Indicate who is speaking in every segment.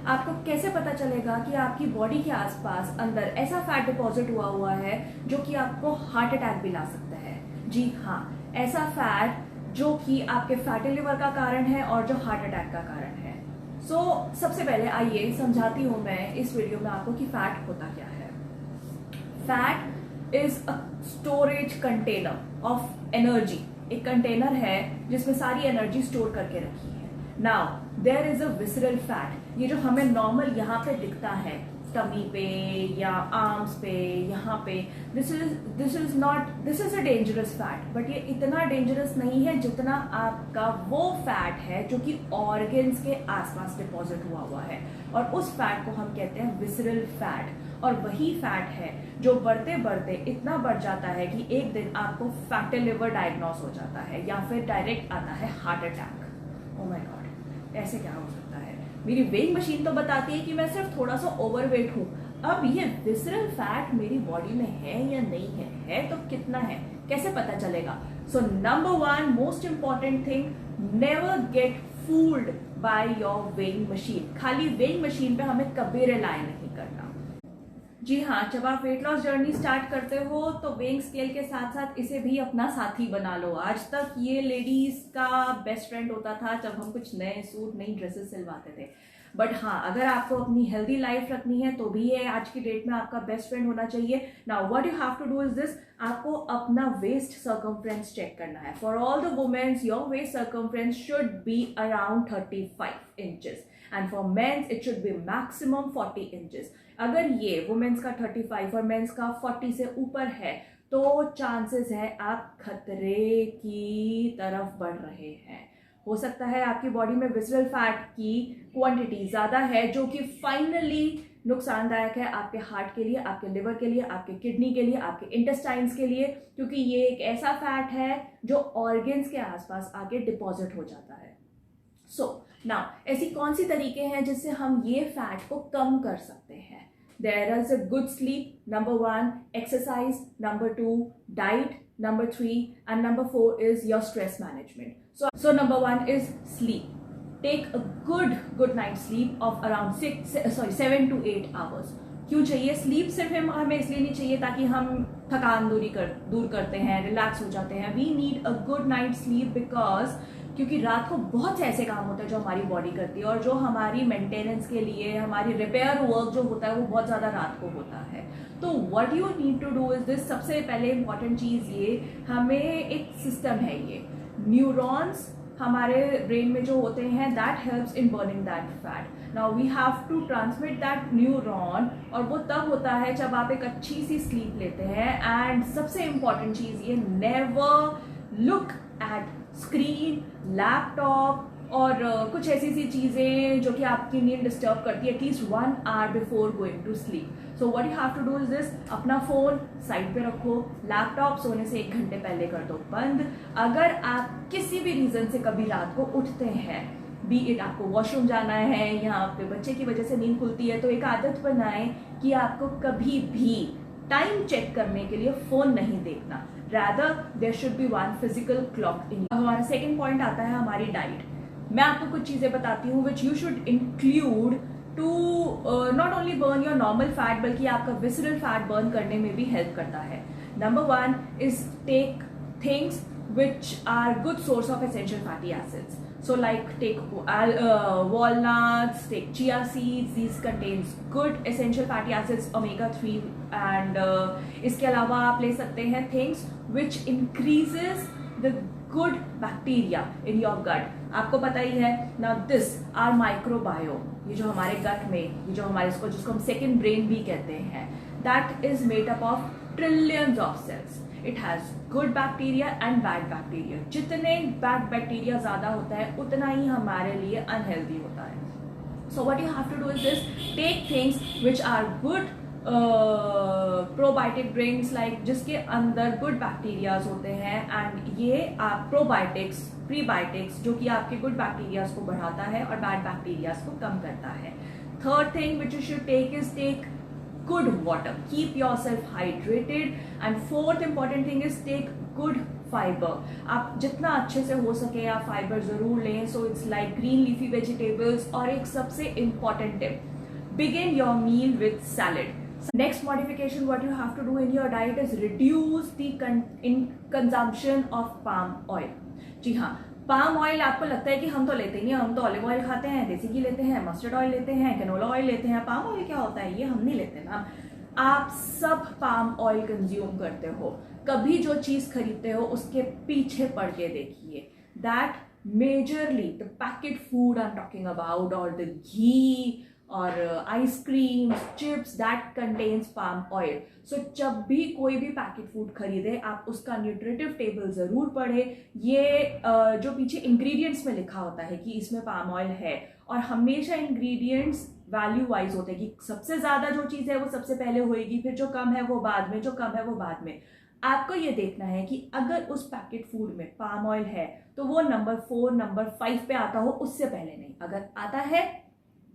Speaker 1: आपको कैसे पता चलेगा कि आपकी बॉडी के आसपास अंदर ऐसा फैट डिपॉजिट हुआ है जो कि आपको हार्ट अटैक भी ला सकता है। जी हाँ, ऐसा फैट जो कि आपके फैटी लिवर का कारण है और जो हार्ट अटैक का कारण है। सबसे पहले आइए समझाती हूँ मैं इस वीडियो में आपको कि फैट होता क्या है। Fat is a storage container of energy. एक कंटेनर है जिसमें सारी एनर्जी स्टोर करके रखी है। Now there is a visceral fat. ये जो हमें नॉर्मल यहाँ पे दिखता है, टमी पे या आर्म्स पे, यहाँ पे, this is a dangerous fat. But ये इतना डेंजरस नहीं है जितना आपका वो फैट है जो कि ऑर्गन्स के आसपास डिपॉजिट हुआ है, और उस फैट को हम कहते हैं विसरल फैट। और वही फैट है जो बढ़ते बढ़ते इतना बढ़ जाता है कि एक दिन आपको फैटी लिवर डायग्नोस हो जाता है या फिर डायरेक्ट आता है heart attack. Oh my God, ऐसे क्या हो सकता है? मेरी वेइंग मशीन तो बताती है कि मैं सिर्फ थोड़ा सा ओवरवेट हूँ। अब ये विसरल फैट मेरी बॉडी में है या नहीं है तो कितना है, कैसे पता चलेगा? So number one most important thing, never get fooled by your weighing machine. खाली वेइंग मशीन पे हमें कभी रिलाय नहीं करना। जी हाँ, जब आप वेट लॉस जर्नी स्टार्ट करते हो तो वेइंग स्केल के साथ साथ इसे भी अपना साथी बना लो। आज तक ये लेडीज का बेस्ट फ्रेंड होता था जब हम कुछ नए सूट, नई ड्रेसेस सिलवाते थे। बट हाँ, अगर आपको अपनी हेल्दी लाइफ रखनी है तो भी ये आज की डेट में आपका बेस्ट फ्रेंड होना चाहिए। Now what you have to do is this, आपको अपना वेस्ट सर्कमफ्रेंस चेक करना है। For all the women's your waist circumference should be around 35 inches and for men's it should be maximum 40 inches. अगर ये women's का 35 और mains का 40 से ऊपर है तो चांसेस है आप खतरे की तरफ बढ़ रहे हैं। हो सकता है आपकी बॉडी में विसरल फैट की क्वांटिटी ज्यादा है जो कि फाइनली नुकसानदायक है आपके हार्ट के लिए, आपके लिवर के लिए, आपके किडनी के लिए, आपके इंटेस्टाइन्स के लिए, क्योंकि ये एक ऐसा फैट है जो ऑर्गन्स के आसपास आके डिपॉजिट हो जाता है। नाउ ऐसी कौन सी तरीके हैं जिससे हम ये फैट को कम कर सकते हैं? There is a good sleep, number 1, exercise, number 2, diet, number 3, and number 4 is your stress management. So number 1 is sleep. Take a good night sleep of around 7 to 8 hours. क्यों चाहिए स्लीप? सिर्फ हमें इसलिए नहीं चाहिए ताकि हम थकान दूर करते हैं, रिलैक्स हो जाते हैं। We need a good night sleep because क्योंकि रात को बहुत से ऐसे काम होते हैं जो हमारी बॉडी करती है और जो हमारी मेंटेनेंस के लिए, हमारी रिपेयर वर्क जो होता है वो बहुत ज़्यादा रात को होता है। तो what you need to do is this, सबसे पहले इंपॉर्टेंट चीज़ ये, हमें एक सिस्टम है, ये न्यूरॉन्स हमारे ब्रेन में जो होते हैं that helps in burning that fat. Now we have to transmit that neuron, और वो तब होता है जब आप एक अच्छी सी स्लीप लेते हैं। एंड सबसे इंपॉर्टेंट चीज़ ये, never look at screen, laptop और कुछ ऐसी सी चीज़ें जो कि आपकी नींद डिस्टर्ब करती है at least 1 hour before going to sleep. So what you have to do is this, अपना फ़ोन साइड पे रखो, लैपटॉप सोने से 1 घंटे पहले कर दो बंद। अगर आप किसी भी रीज़न से कभी रात को उठते हैं, बी इट आपको वॉशरूम जाना है या आपके बच्चे की वजह से नींद खुलती है, तो एक आदत बनाएं कि आपको कभी भी टाइम चेक करने के लिए फ़ोन नहीं देखना। Rather, there should be one physical clock in. अब हमारा सेकेंड पॉइंट आता है हमारी डाइट। मैं आपको कुछ चीज़ें बताती हूँ which you should include to not only burn your normal fat बल्कि आपका visceral fat burn करने में भी हेल्प करता है। Number 1 is take things which are good source of essential fatty acids. So like take walnuts, take chia seeds. These contains good essential fatty acids, omega-3, and इसके अलावा आप ले सकते हैं things which increases the good bacteria in your gut. आपको पता ही है now this our microbiome, ये जो हमारे gut में, ये जो हमारे जिसको हम second brain भी कहते हैं, that is made up of trillions of cells. It has good bacteria and bad bacteria. जितने bad bacteria ज़्यादा होता है उतना ही हमारे लिए unhealthy होता है। So what you have to do is this, take things which are good probiotic drinks, like जिसके अंदर good bacteria होते हैं, and ये आप probiotics, prebiotics जो कि आपके good bacteria को बढ़ाता है और bad bacteria को कम करता है। Third thing which you should take is take good water, keep yourself hydrated, and fourth important thing is take good fibre, आप जितना अच्छे से हो सके आप फाइबर जरूर लें. So it's like green leafy vegetables. और एक सबसे important tip, begin your meal with salad. Next modification what you have to do in your diet is reduce the consumption of palm oil. जी हाँ, palm oil आपको लगता है कि हम तो लेते ही नहीं, हम तो ऑलिव ऑयल खाते हैं, देसी घी लेते हैं, मस्टर्ड ऑयल लेते हैं, कैनोला ऑयल लेते हैं. पाम ऑयल क्या होता है ये हम नहीं लेते ना. आप सब पाम ऑयल कंज्यूम करते हो. कभी जो चीज खरीदते हो उसके पीछे पढ़ के देखिए. That majorly the packet food I'm talking about, or the ghee or ice cream, chips that contains palm oil. So जब भी कोई भी पैकेट फूड खरीदे आप उसका न्यूट्रिटिव टेबल जरूर पढ़े. ये जो पीछे इंग्रेडिएंट्स में लिखा होता है कि इसमें पाम ऑयल है, और हमेशा इंग्रेडिएंट्स वैल्यू वाइज होते हैं कि सबसे ज्यादा जो चीज है वो सबसे पहले होएगी, फिर जो कम है वो बाद में, जो कम है वो बाद में. आपको ये देखना है कि अगर उस पैकेट फूड में पाम ऑयल है तो वो नंबर 4 नंबर 5 पे आता हो, उससे पहले नहीं. अगर आता है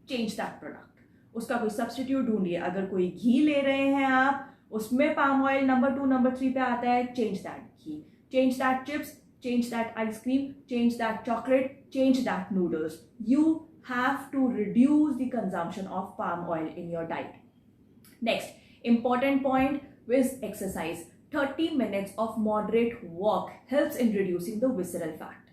Speaker 1: चेंज दैट प्रोडक्ट, उसका कोई सब्स्टिट्यूट ढूंढिए. अगर कोई घी ले रहे हैं आप, उसमें पाम ऑयल नंबर 2 नंबर 3 पे आता है, change that ghee, change that chips, change that ice cream, change that chocolate, change that noodles. You have to reduce the consumption of palm oil in your diet. Next important point is exercise. 30 minutes of moderate walk helps in reducing the visceral fat.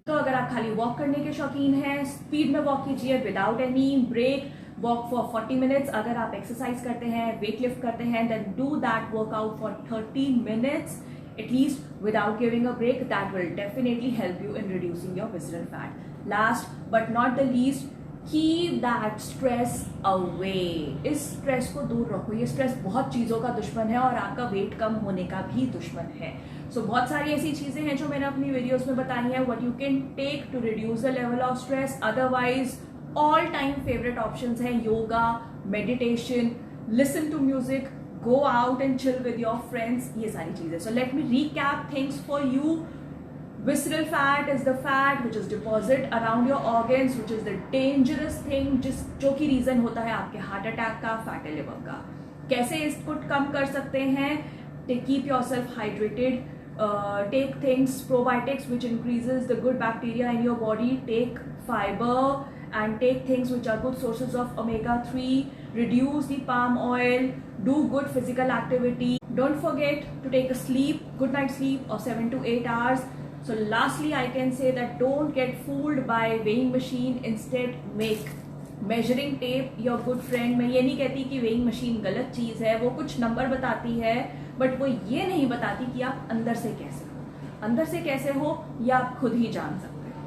Speaker 1: तो अगर आप खाली walk करने के शौकीन हैं, speed में walk कीजिए without any break. Walk for 40 minutes. अगर आप एक्सरसाइज करते हैं, वेट लिफ्ट करते हैं, then do that workout for 30 minutes at least without giving a break. That will definitely help you in reducing your visceral fat. Last but not the least, keep that stress away. इस stress को दूर रखो. ये stress बहुत चीज़ों का दुश्मन है और आपका वेट कम होने का भी दुश्मन है. सो बहुत सारी ऐसी चीज़ें हैं जो मैंने अपनी वीडियोस में बताई हैं, what you can take to reduce the level of stress. Otherwise all time favourite options हैं yoga, meditation, listen to music, go out and chill with your friends. ये सारी चीजें. So let me recap things for you. Visceral fat is the fat which is deposit around your organs, which is the dangerous thing, जो कि reason होता है आपके heart attack का, fatty liver का. कैसे इसको कम कर सकते हैं? Keep yourself hydrated. Take things probiotics which increases the good bacteria in your body. Take fiber and take things which are good sources of omega-3. Reduce the palm oil. Do good physical activity. Don't forget to take a good night sleep of 7 to 8 hours. So lastly, I can say that don't get fooled by weighing machine. Instead, make measuring tape your good friend. मैं ये नहीं कहती कि weighing machine गलत चीज़ है, वो कुछ number बताती है, बट वो ये नहीं बताती कि आप अंदर से कैसे हो ये आप खुद ही जान सकते हो.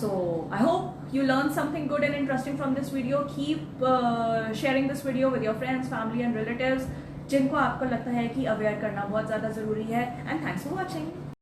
Speaker 1: So I hope you learned something good and interesting from this video. Keep sharing this video with your friends, family and relatives जिनको आपको लगता है कि अवेयर करना बहुत ज़्यादा ज़रूरी है. And thanks for watching.